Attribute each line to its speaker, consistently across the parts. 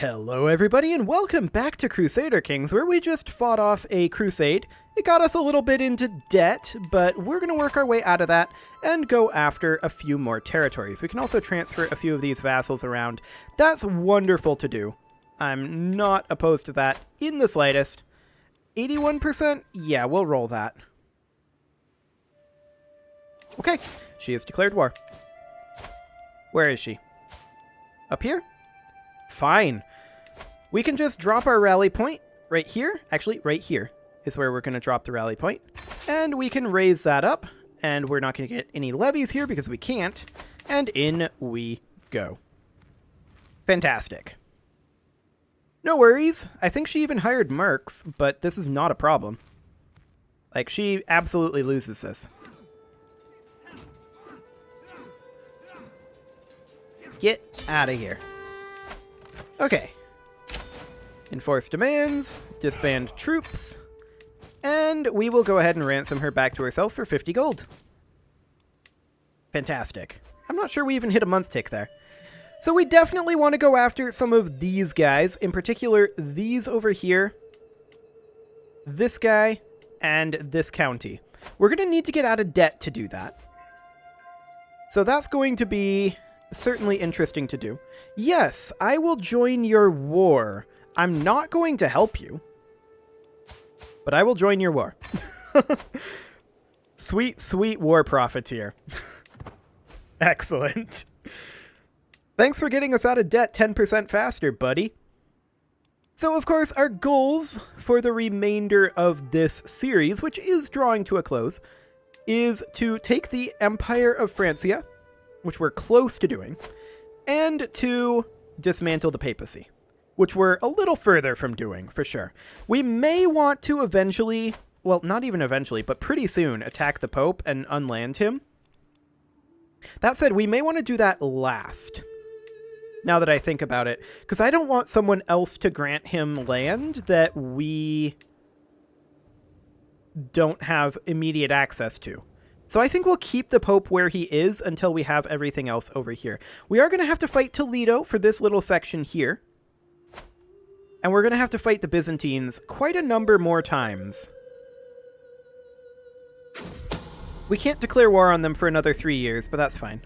Speaker 1: Hello everybody and welcome back to Crusader Kings, where we just fought off a crusade. It got us a little bit into debt, but we're going to work our way out of that and go after a few more territories. We can also transfer a few of these vassals around. That's wonderful to do. I'm not opposed to that in the slightest. 81%? Yeah, we'll roll that. Okay, she has declared war. Where is she? Up here? Fine. We can just drop our rally point right here. Actually, right here is where we're going to drop the rally point. And we can raise that up. And we're not going to get any levies here because we can't. And in we go. Fantastic. No worries. I think she even hired mercs, but this is not a problem. Like, she absolutely loses this. Get out of here. Okay. Enforce demands, disband troops, and we will go ahead and ransom her back to herself for 50 gold. Fantastic. I'm not sure we even hit a month tick there. So we definitely want to go after some of these guys, in particular these over here, this guy, and this county. We're going to need to get out of debt to do that. So that's going to be certainly interesting to do. Yes, I will join your war. I'm not going to help you, but I will join your war. Sweet, sweet war profiteer. Excellent. Thanks for getting us out of debt 10% faster, buddy. So, of course, our goals for the remainder of this series, which is drawing to a close, is to take the Empire of Francia, which we're close to doing, and to dismantle the papacy, which we're a little further from doing, for sure. We may want to eventually, well, not even eventually, but pretty soon, attack the Pope and unland him. That said, we may want to do that last, now that I think about it, because I don't want someone else to grant him land that we don't have immediate access to. So I think we'll keep the Pope where he is until we have everything else over here. We are going to have to fight Toledo for this little section here. And we're going to have to fight the Byzantines quite a number more times. We can't declare war on them for another 3 years, but that's fine.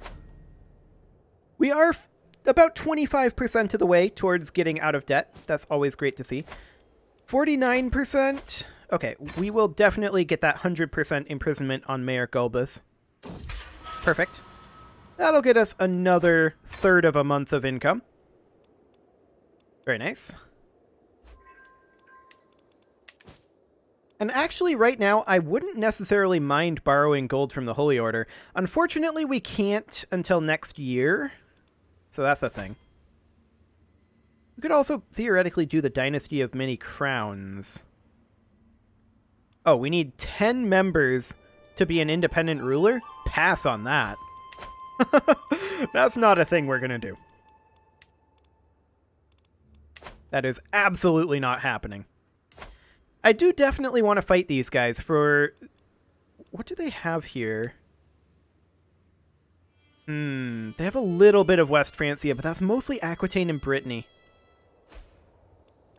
Speaker 1: We are about 25% of the way towards getting out of debt. That's always great to see. 49%. Okay, we will definitely get that 100% imprisonment on Mayor Gulbis. Perfect. That'll get us another third of a month of income. Very nice. And actually, right now, I wouldn't necessarily mind borrowing gold from the Holy Order. Unfortunately, we can't until next year. So that's the thing. We could also theoretically do the Dynasty of Many Crowns. Oh, we need 10 members to be an independent ruler? Pass on that. That's not a thing we're going to do. That is absolutely not happening. I do definitely want to fight these guys for... What do they have here? They have a little bit of West Francia, but that's mostly Aquitaine and Brittany.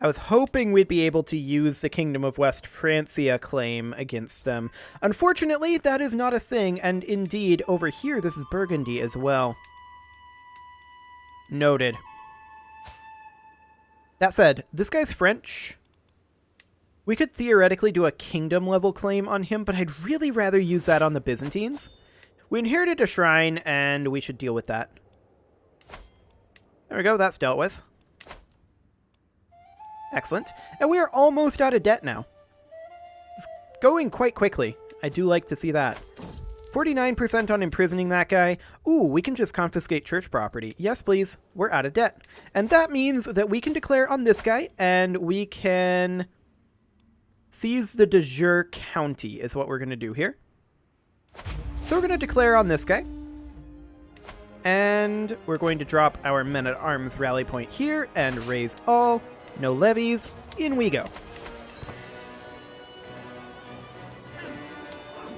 Speaker 1: I was hoping we'd be able to use the Kingdom of West Francia claim against them. Unfortunately, that is not a thing, and indeed, over here, this is Burgundy as well. Noted. That said, this guy's French. We could theoretically do a kingdom-level claim on him, but I'd really rather use that on the Byzantines. We inherited a shrine, and we should deal with that. There we go, that's dealt with. Excellent. And we are almost out of debt now. It's going quite quickly. I do like to see that. 49% on imprisoning that guy. Ooh, we can just confiscate church property. Yes, please. We're out of debt. And that means that we can declare on this guy, and we can seize the de jure county is what we're going to do here. So we're going to declare on this guy. And we're going to drop our men-at-arms rally point here and raise all. No levies. In we go.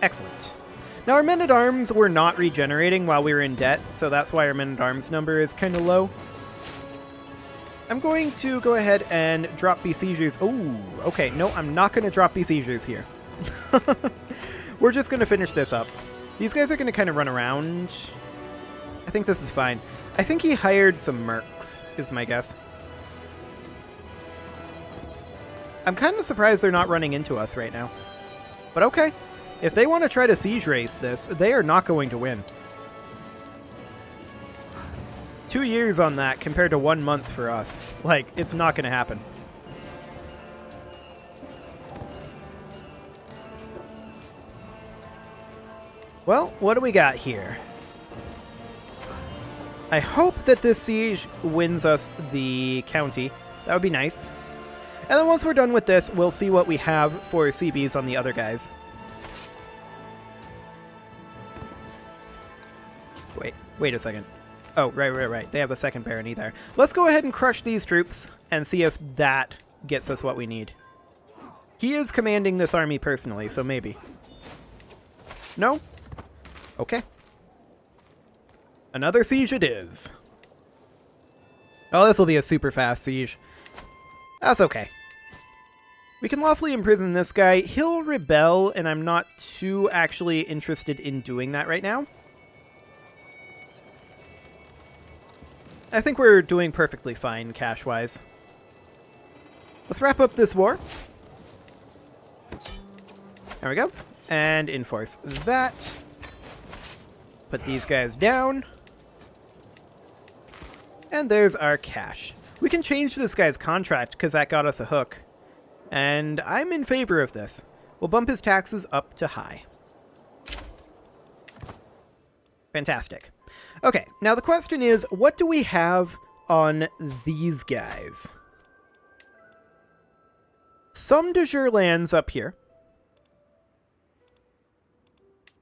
Speaker 1: Excellent. Now our men-at-arms were not regenerating while we were in debt, so that's why our men-at-arms number is kind of low. I'm going to go ahead and drop besiegers. Oh, okay. No, I'm not going to drop besiegers here. We're just going to finish this up. These guys are going to kind of run around. I think this is fine. I think he hired some mercs, is my guess. I'm kind of surprised they're not running into us right now. But okay. If they want to try to siege race this, they are not going to win. 2 years on that compared to 1 month for us. Like, it's not going to happen. Well, what do we got here? I hope that this siege wins us the county. That would be nice. And then once we're done with this, we'll see what we have for CBs on the other guys. Wait a second. Oh, right. They have a second barony there. Let's go ahead and crush these troops and see if that gets us what we need. He is commanding this army personally, so maybe. No? Okay. Another siege it is. Oh, this will be a super fast siege. That's okay. We can lawfully imprison this guy. He'll rebel, and I'm not too actually interested in doing that right now. I think we're doing perfectly fine cash-wise. Let's wrap up this war. There we go. And enforce that. Put these guys down. And there's our cash. We can change this guy's contract because that got us a hook. And I'm in favor of this. We'll bump his taxes up to high. Fantastic. Okay, now the question is, what do we have on these guys? Some de jure lands up here.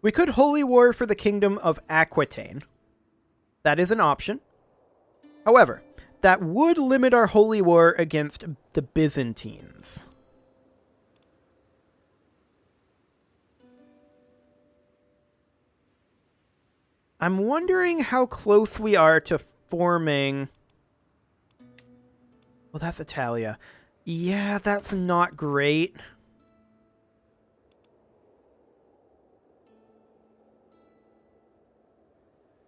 Speaker 1: We could holy war for the kingdom of Aquitaine. That is an option. However, that would limit our holy war against the Byzantines. I'm wondering how close we are to forming... Well, that's Italia. Yeah, that's not great.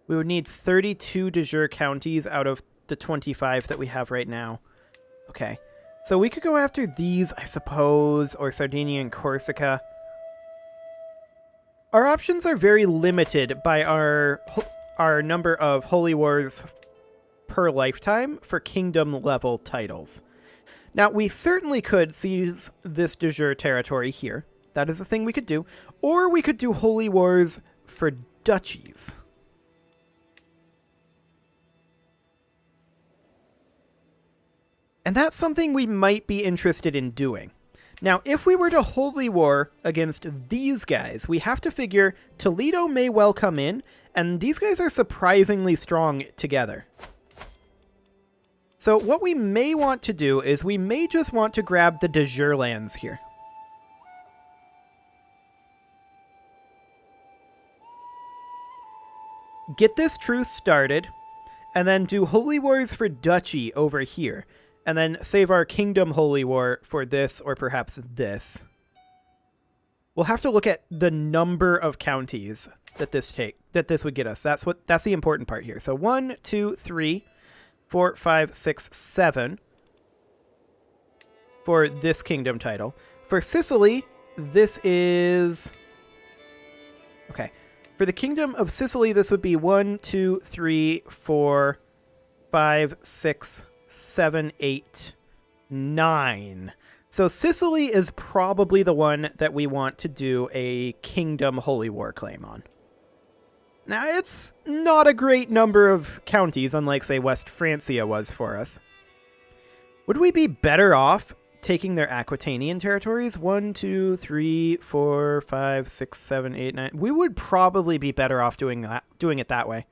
Speaker 1: We would need 32 de jure counties out of the 25 that we have right now. Okay. So we could go after these, I suppose, or Sardinia and Corsica. Our options are very limited by our number of holy wars per lifetime for kingdom-level titles. Now, we certainly could seize this de jure territory here. That is a thing we could do. Or we could do holy wars for duchies. And that's something we might be interested in doing. Now, if we were to holy war against these guys, we have to figure Toledo may well come in, and these guys are surprisingly strong together. So what we may want to do is we may just want to grab the de jure lands here. Get this truce started, and then do holy wars for duchy over here. And then save our kingdom holy war for this or perhaps this. We'll have to look at the number of counties that this would get us. That's the important part here. So 1, 2, 3, 4, 5, 6, 7 for this kingdom title. For Sicily, this is... Okay. For the kingdom of Sicily, this would be 1, 2, 3, 4, 5, 6, 7, 8, 9. So Sicily is probably the one that we want to do a kingdom holy war claim on. Now, it's not a great number of counties, unlike, say, West Francia was for us. Would we be better off taking their Aquitanian territories? 1, 2, 3, 4, 5, 6, 7, 8, 9. We would probably be better off doing it that way.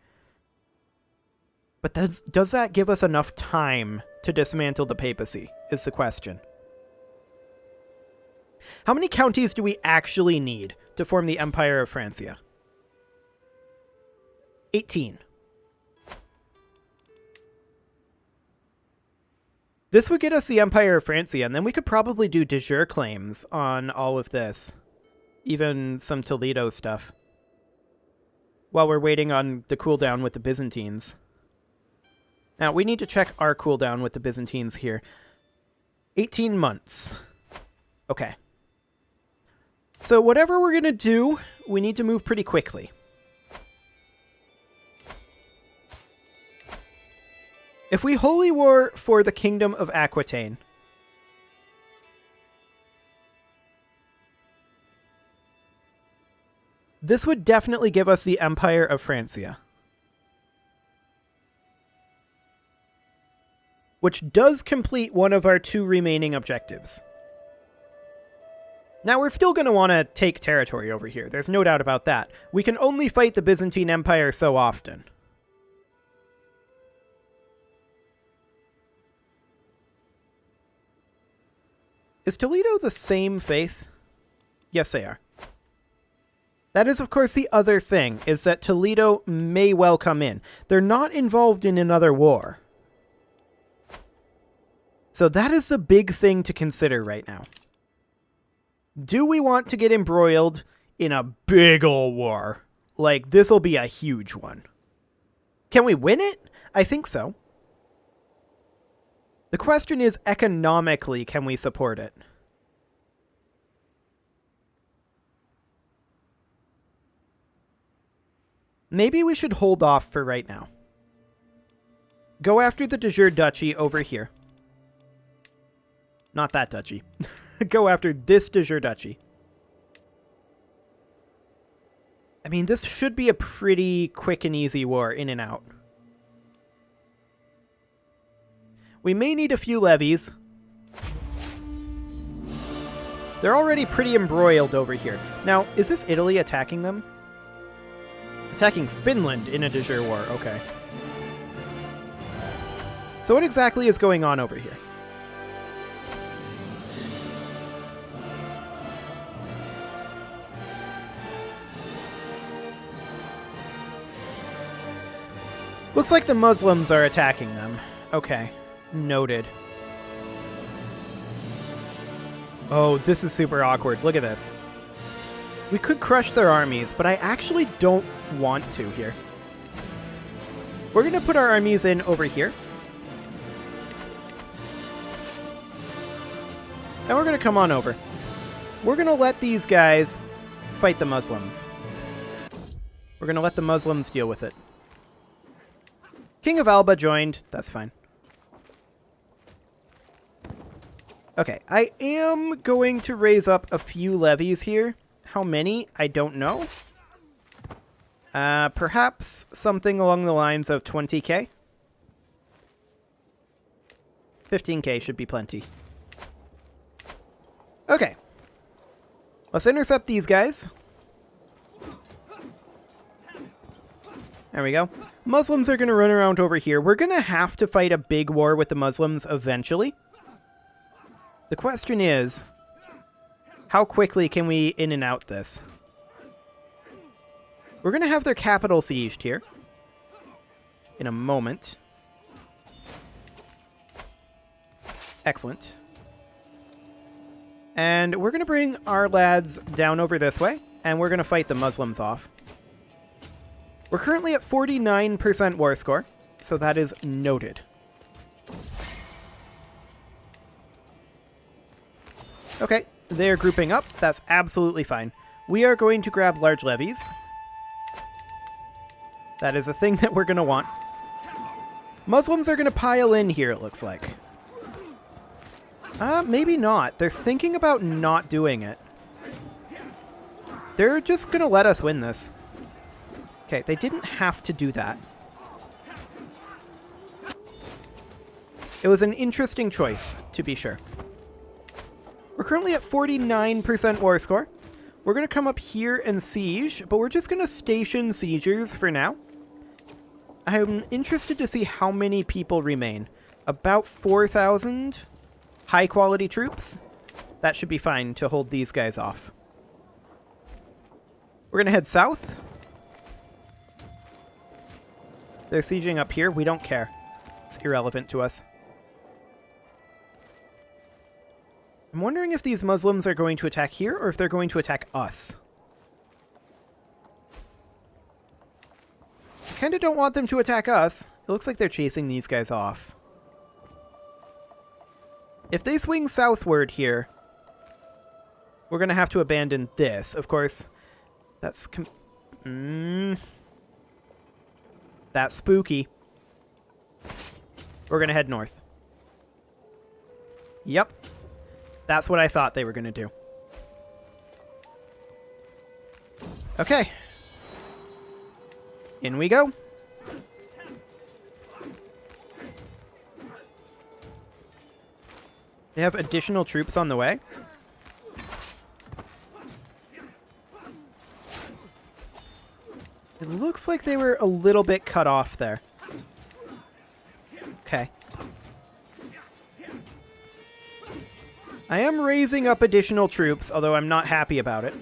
Speaker 1: But does that give us enough time to dismantle the papacy, is the question. How many counties do we actually need to form the Empire of Francia? 18. This would get us the Empire of Francia, and then we could probably do de jure claims on all of this. Even some Toledo stuff. While we're waiting on the cooldown with the Byzantines. Now, we need to check our cooldown with the Byzantines here. 18 months. Okay. So whatever we're going to do, we need to move pretty quickly. If we holy war for the Kingdom of Aquitaine, this would definitely give us the Empire of Francia. Which does complete one of our 2 remaining objectives. Now, we're still going to want to take territory over here. There's no doubt about that. We can only fight the Byzantine Empire so often. Is Toledo the same faith? Yes, they are. That is, of course, the other thing, is that Toledo may well come in. They're not involved in another war. So that is the big thing to consider right now. Do we want to get embroiled in a big ol' war? Like, this'll be a huge one. Can we win it? I think so. The question is, economically, can we support it? Maybe we should hold off for right now. Go after the de jure duchy over here. Not that duchy. Go after this de jure duchy. I mean, this should be a pretty quick and easy war, in and out. We may need a few levies. They're already pretty embroiled over here. Now, is this Italy attacking them? Attacking Finland in a de jure war, okay. So what exactly is going on over here? Looks like the Muslims are attacking them. Okay, noted. Oh, this is super awkward. Look at this. We could crush their armies, but I actually don't want to here. We're going to put our armies in over here. And we're going to come on over. We're going to let these guys fight the Muslims. We're going to let the Muslims deal with it. King of Alba joined. That's fine. Okay, I am going to raise up a few levies here. How many? I don't know. Perhaps something along the lines of 20k? 15k should be plenty. Okay. Let's intercept these guys. There we go. Muslims are going to run around over here. We're going to have to fight a big war with the Muslims eventually. The question is, how quickly can we in and out this? We're going to have their capital sieged here in a moment. Excellent. And we're going to bring our lads down over this way, and we're going to fight the Muslims off. We're currently at 49% war score, so that is noted. Okay, they're grouping up. That's absolutely fine. We are going to grab large levies. That is a thing that we're going to want. Muslims are going to pile in here, it looks like. Maybe not. They're thinking about not doing it. They're just going to let us win this. Okay, they didn't have to do that. It was an interesting choice, to be sure. We're currently at 49% war score. We're going to come up here and siege, but we're just going to station siegers for now. I'm interested to see how many people remain. About 4,000 high-quality troops. That should be fine to hold these guys off. We're going to head south. They're sieging up here. We don't care. It's irrelevant to us. I'm wondering if these Muslims are going to attack here or if they're going to attack us. I kind of don't want them to attack us. It looks like they're chasing these guys off. If they swing southward here, we're going to have to abandon this. Of course, that's... that's spooky. We're going to head north. Yep. That's what I thought they were going to do. Okay. In we go. They have additional troops on the way. It looks like they were a little bit cut off there. Okay. I am raising up additional troops, although I'm not happy about it.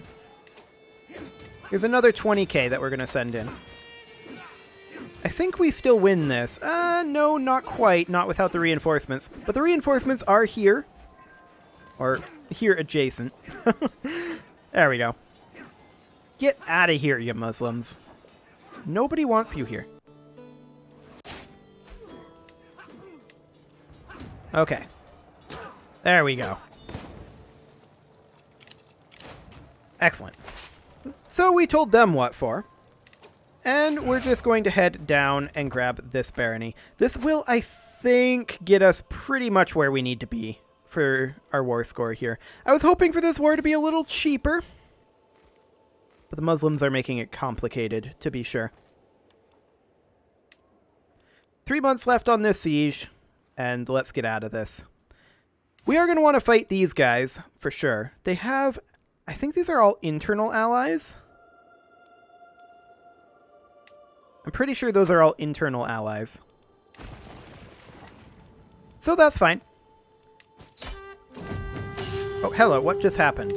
Speaker 1: Here's another 20k that we're going to send in. I think we still win this. No, not quite. Not without the reinforcements. But the reinforcements are here. Or here adjacent. There we go. Get out of here, you Muslims. Nobody wants you here. Okay. There we go. Excellent. So we told them what for. And we're just going to head down and grab this barony. This will, I think, get us pretty much where we need to be for our war score here. I was hoping for this war to be a little cheaper. But the Muslims are making it complicated, to be sure. 3 months left on this siege. And let's get out of this. We are going to want to fight these guys, for sure. They have... I think these are all internal allies. I'm pretty sure those are all internal allies. So that's fine. Oh, hello, what just happened?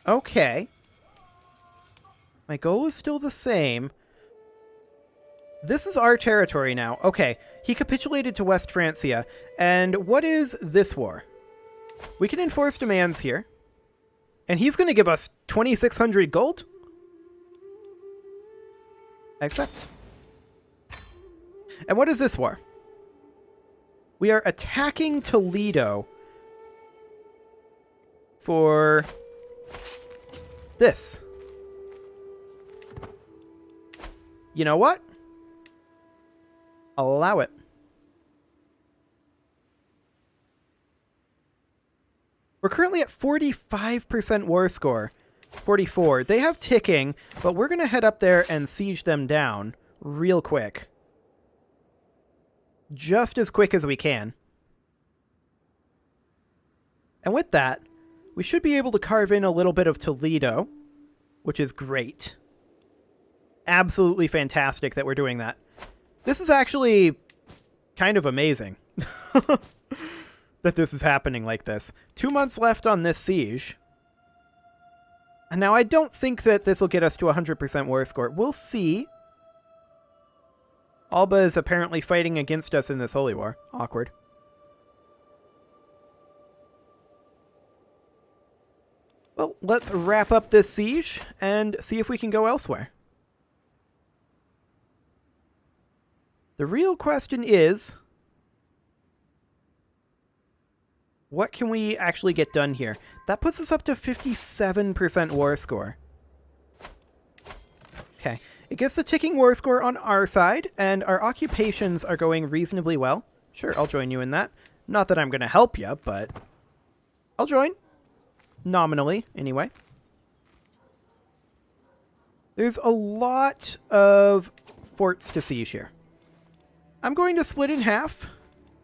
Speaker 1: Okay. My goal is still the same. This is our territory now. Okay, he capitulated to West Francia. And what is this war? We can enforce demands here. And he's going to give us 2,600 gold? I accept. And what is this war? We are attacking Toledo for this. You know what? Allow it. We're currently at 45% war score. 44. They have ticking, but we're going to head up there and siege them down real quick. Just as quick as we can. And with that, we should be able to carve in a little bit of Toledo, which is great. Absolutely fantastic that we're doing that. This is actually kind of amazing that this is happening like this. 2 months left on this siege. And now I don't think that this will get us to 100% war score. We'll see. Alba is apparently fighting against us in this holy war. Awkward. Well, let's wrap up this siege and see if we can go elsewhere. The real question is, what can we actually get done here? That puts us up to 57% war score. Okay. It gets the ticking war score on our side, and our occupations are going reasonably well. Sure, I'll join you in that. Not that I'm going to help you, but I'll join. Nominally, anyway. There's a lot of forts to siege here. I'm going to split in half,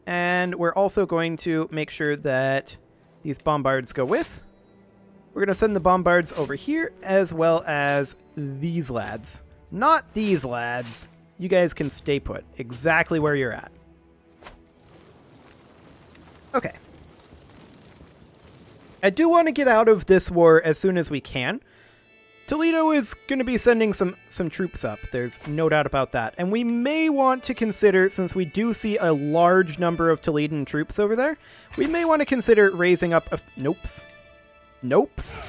Speaker 1: and we're also going to make sure that these bombards go with. We're going to send the bombards over here, as well as these lads. Not these lads. You guys can stay put exactly where you're at. Okay. I do want to get out of this war as soon as we can. Toledo is going to be sending some troops up. There's no doubt about that. And we may want to consider, since we do see a large number of Toledan troops over there, we may want to consider raising up a... Nopes. Nopes?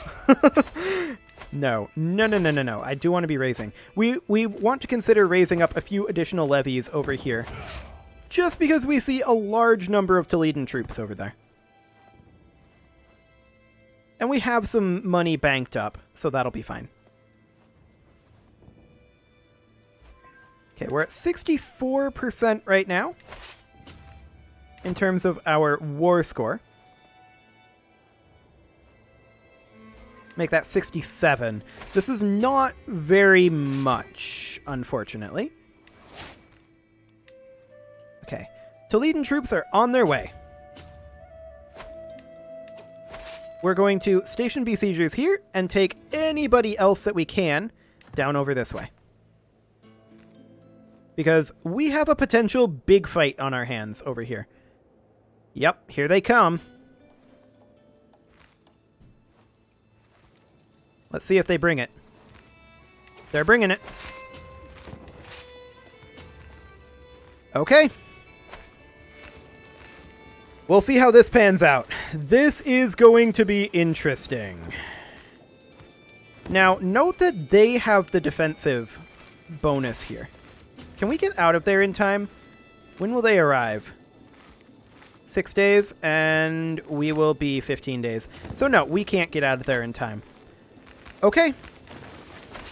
Speaker 1: No. No. I do want to be raising. We want to consider raising up a few additional levies over here. Just because we see a large number of Toledan troops over there. And we have some money banked up, so that'll be fine. Okay, we're at 64% right now in terms of our war score. Make that 67. This is not very much, unfortunately. Okay, Toledan troops are on their way. We're going to station besiegers here and take anybody else that we can down over this way. Because we have a potential big fight on our hands over here. Yep, here they come. Let's see if they bring it. They're bringing it. Okay. We'll see how this pans out. This is going to be interesting. Now, note that they have the defensive bonus here. Can we get out of there in time? When will they arrive? 6 days, and we will be 15 days. So no, we can't get out of there in time. Okay.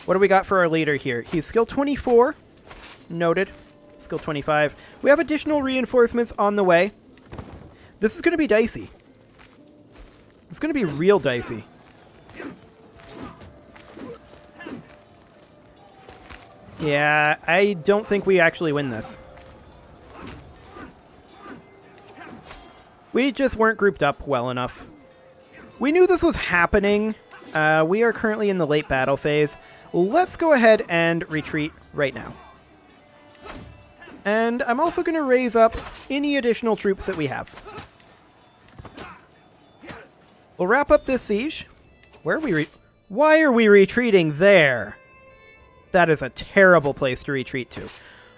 Speaker 1: What do we got for our leader here? He's skill 24. Noted. Skill 25. We have additional reinforcements on the way. This is going to be dicey. It's going to be real dicey. Yeah, I don't think we actually win this. We just weren't grouped up well enough. We knew this was happening. We are currently in the late battle phase. Let's go ahead and retreat right now. And I'm also going to raise up any additional troops that we have. We'll wrap up this siege. Where are we? Why are we retreating there? That is a terrible place to retreat to.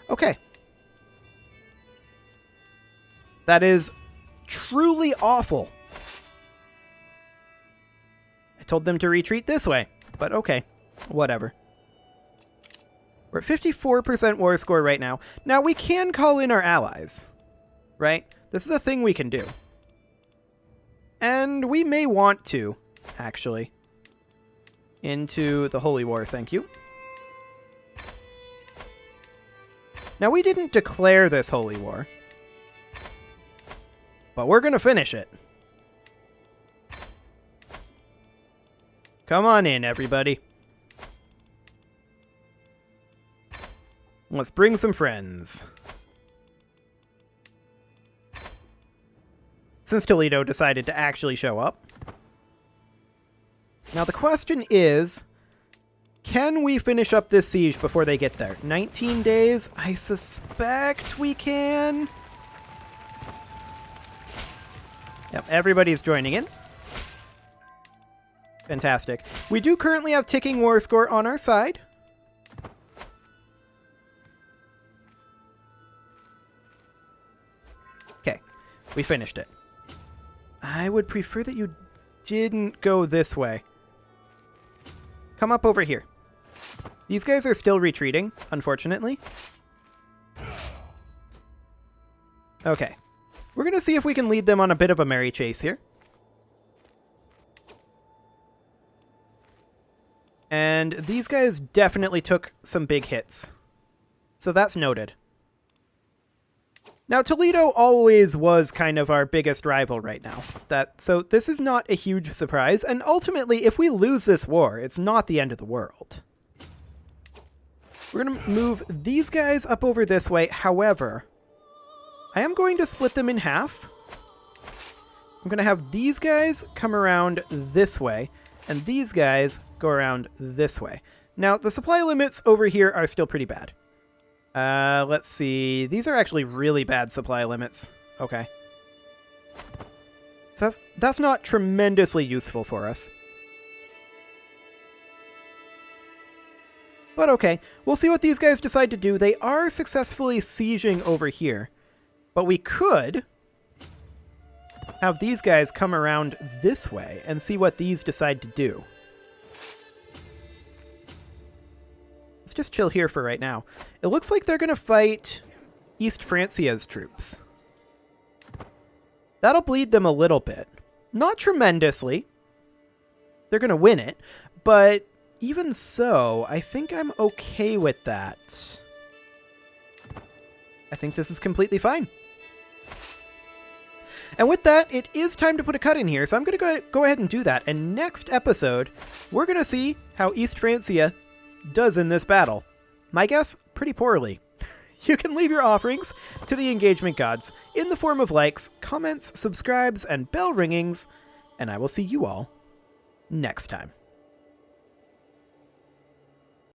Speaker 1: Okay. That is truly awful. I told them to retreat this way, but okay. Whatever. We're at 54% war score right now. Now, we can call in our allies, right? This is a thing we can do. And we may want to, actually. Into the Holy War, thank you. Now, we didn't declare this Holy War. But we're going to finish it. Come on in, everybody. Let's bring some friends. Since Toledo decided to actually show up. Now the question is, can we finish up this siege before they get there? 19 days? I suspect we can. Yep, everybody's joining in. Fantastic. We do currently have ticking war score on our side. Okay, we finished it. I would prefer that you didn't go this way. Come up over here. These guys are still retreating, unfortunately. Okay. We're going to see if we can lead them on a bit of a merry chase here. And these guys definitely took some big hits. So that's noted. Now, Toledo always was kind of our biggest rival right now. So this is not a huge surprise. And ultimately, if we lose this war, it's not the end of the world. We're going to move these guys up over this way. However, I am going to split them in half. I'm going to have these guys come around this way, and these guys go around this way. Now, the supply limits over here are still pretty bad. Let's see. These are actually really bad supply limits. Okay. So that's not tremendously useful for us. But okay, we'll see what these guys decide to do. They are successfully sieging over here. But we could have these guys come around this way and see what these decide to do. Let's just chill here for right now. It looks like they're going to fight East Francia's troops. That'll bleed them a little bit. Not tremendously. They're going to win it, but even so, I think I'm okay with that. I think this is completely fine. And with that, it is time to put a cut in here, so I'm going to go ahead and do that. And next episode, we're going to see how East Francia does in this battle. My guess, pretty poorly. You can leave your offerings to the engagement gods in the form of likes, comments, subscribes, and bell ringings, and I will see you all next time.